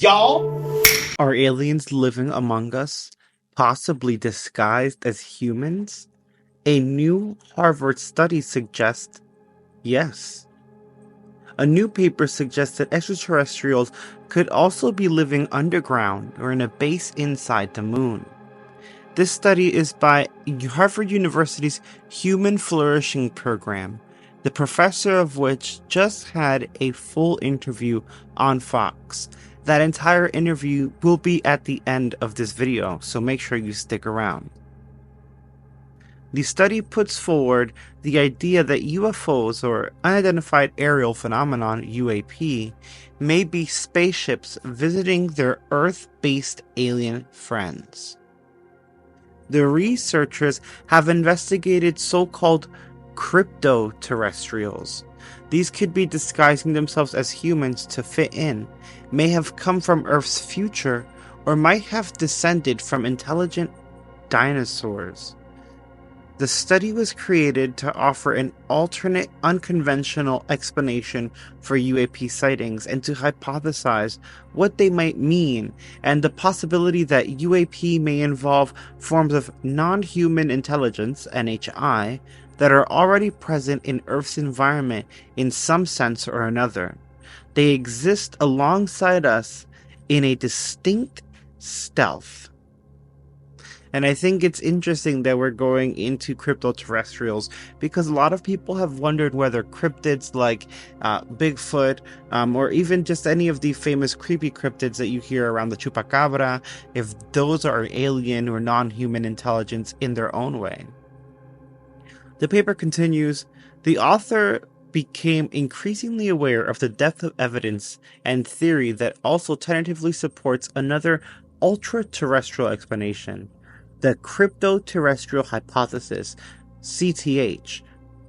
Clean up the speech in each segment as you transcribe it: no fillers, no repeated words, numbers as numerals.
Y'all? Are aliens living among us, possibly disguised as humans? A new Harvard study suggests yes. A new paper suggests that extraterrestrials could also be living underground or in a base inside the moon. This study is by Harvard University's Human Flourishing Program, the professor of which just had a full interview on Fox. That entire interview will be at the end of this video, so make sure you stick around. The study puts forward the idea that UFOs, or Unidentified Aerial Phenomenon UAP, may be spaceships visiting their Earth-based alien friends. The researchers have investigated so-called cryptoterrestrials. These could be disguising themselves as humans to fit in, may have come from Earth's future, or might have descended from intelligent dinosaurs. The study was created to offer an alternate, unconventional explanation for UAP sightings and to hypothesize what they might mean and the possibility that UAP may involve forms of non-human intelligence, NHI, that are already present in Earth's environment in some sense or another. They exist alongside us in a distinct stealth. And I think it's interesting that we're going into cryptoterrestrials because a lot of people have wondered whether cryptids like Bigfoot or even just any of the famous creepy cryptids that you hear around the chupacabra, if those are alien or non-human intelligence in their own way. The paper continues, the author became increasingly aware of the depth of evidence and theory that also tentatively supports another ultra-terrestrial explanation. The Cryptoterrestrial Hypothesis, CTH.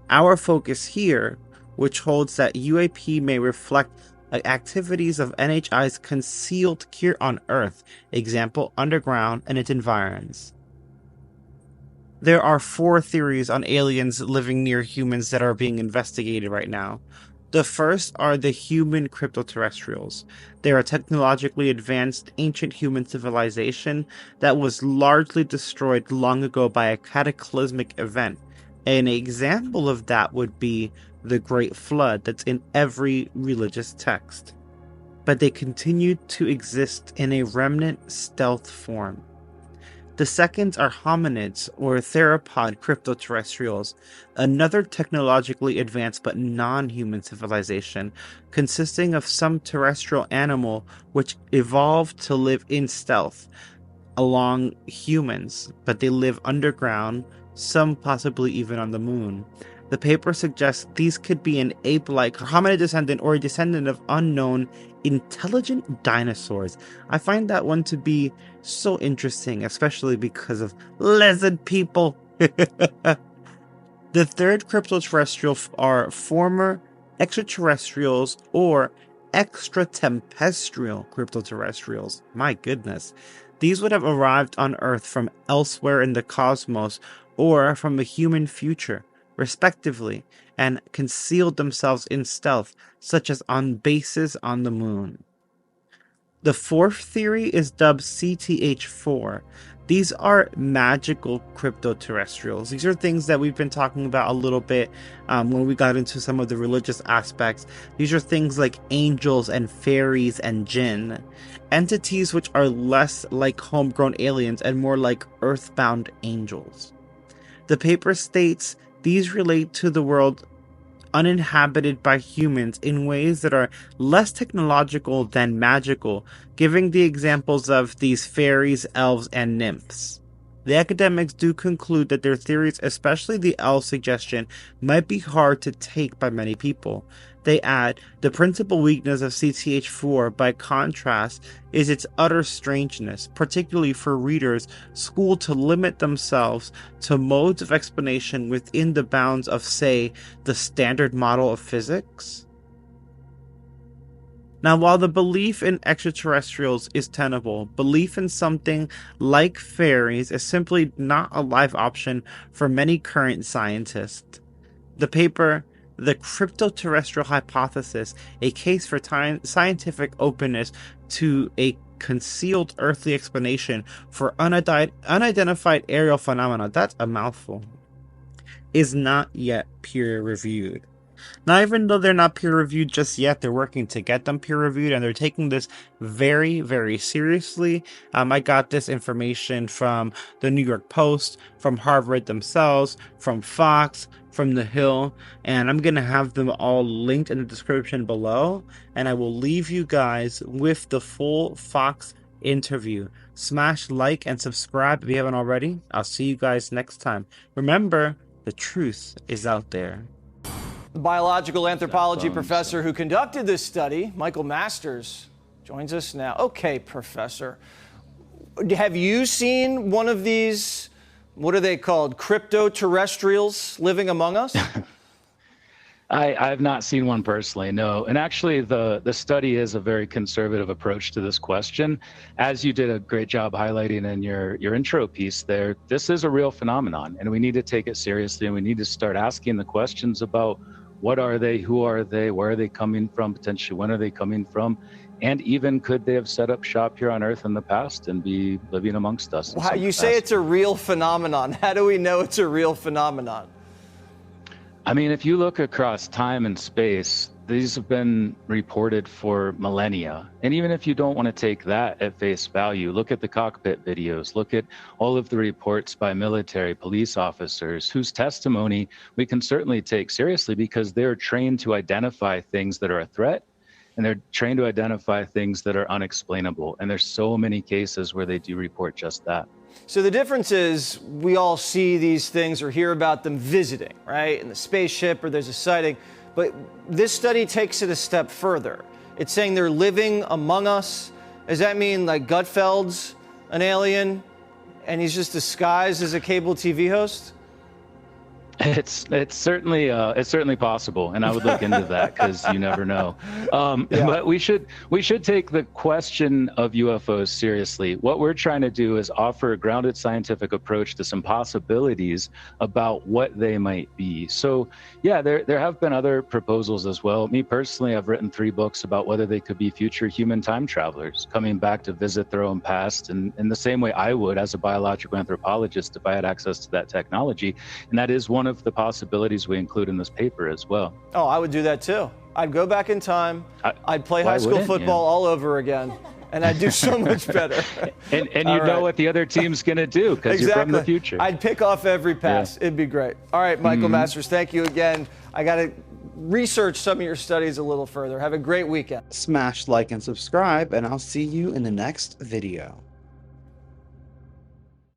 Our focus here, which holds that UAP may reflect activities of NHI's concealed here on Earth, example, underground and its environs. There are 4 theories on aliens living near humans that are being investigated right now. The first are the human cryptoterrestrials. They are a technologically advanced ancient human civilization that was largely destroyed long ago by a cataclysmic event. An example of that would be the Great Flood that's in every religious text. But they continue to exist in a remnant stealth form. The second are hominids, or theropod cryptoterrestrials, another technologically advanced but non-human civilization, consisting of some terrestrial animal which evolved to live in stealth along humans, but they live underground, some possibly even on the moon. The paper suggests these could be an ape-like hominid descendant or a descendant of unknown intelligent dinosaurs. I find that one to be so interesting, especially because of lizard people. The third cryptoterrestrial are former extraterrestrials or extraterrestrial cryptoterrestrials. My goodness. These would have arrived on Earth from elsewhere in the cosmos or from a human future, respectively, and concealed themselves in stealth, such as on bases on the moon. The fourth theory is dubbed CTH4. These are magical cryptoterrestrials. These are things that we've been talking about a little bit when we got into some of the religious aspects. These are things like angels and fairies and jinn. Entities which are less like homegrown aliens and more like earthbound angels. The paper states these relate to the world uninhabited by humans in ways that are less technological than magical, giving the examples of these fairies, elves, and nymphs. The academics do conclude that their theories, especially the elf suggestion, might be hard to take by many people. They add, the principal weakness of CTH4, by contrast, is its utter strangeness, particularly for readers schooled to limit themselves to modes of explanation within the bounds of, say, the standard model of physics. Now, while the belief in extraterrestrials is tenable, belief in something like fairies is simply not a live option for many current scientists. The paper the Cryptoterrestrial Hypothesis, a case for scientific openness to a concealed earthly explanation for unidentified aerial phenomena, that's a mouthful, is not yet peer-reviewed. Now, even though they're not peer-reviewed just yet, they're working to get them peer-reviewed, and they're taking this very, very seriously. I got this information from the New York Post, from Harvard themselves, from Fox, from The Hill, and I'm going to have them all linked in the description below, and I will leave you guys with the full Fox interview. Smash like and subscribe if you haven't already. I'll see you guys next time. Remember, the truth is out there. The biological anthropology professor who conducted this study, Michael Masters, joins us now. Okay, Professor, have you seen one of these, what are they called, cryptoterrestrials living among us? I've not seen one personally, no. And actually, the study is a very conservative approach to this question. As you did a great job highlighting in your intro piece there, this is a real phenomenon, and we need to take it seriously, and we need to start asking the questions about what are they, who are they, where are they coming from, potentially when are they coming from, and even could they have set up shop here on Earth in the past and be living amongst us? Wow, you say it's a real phenomenon. How do we know it's a real phenomenon? I mean, if you look across time and space, these have been reported for millennia. And even if you don't want to take that at face value, look at the cockpit videos, look at all of the reports by military, police officers, whose testimony we can certainly take seriously because they're trained to identify things that are a threat, and they're trained to identify things that are unexplainable. And there's so many cases where they do report just that. So the difference is we all see these things or hear about them visiting, right? In the spaceship or there's a sighting. But this study takes it a step further. It's saying they're living among us. Does that mean like Gutfeld's an alien and he's just disguised as a cable TV host? It's certainly possible, and I would look into that because you never know. But we should take the question of UFOs seriously. What we're trying to do is offer a grounded scientific approach to some possibilities about what they might be. So, yeah, there have been other proposals as well. Me personally, I've written 3 books about whether they could be future human time travelers coming back to visit their own past, and in the same way I would as a biological anthropologist if I had access to that technology. And that is one of the possibilities we include in this paper as well. Oh, I would do that too. I'd go back in time. I'd play high school football all over again, and I'd do so much better. and you know what the other team's going to do because you're from the future. I'd pick off every pass. It'd be great. All right, Michael Masters, thank you again. I got to research some of your studies a little further. Have a great weekend. Smash like and subscribe, and I'll see you in the next video.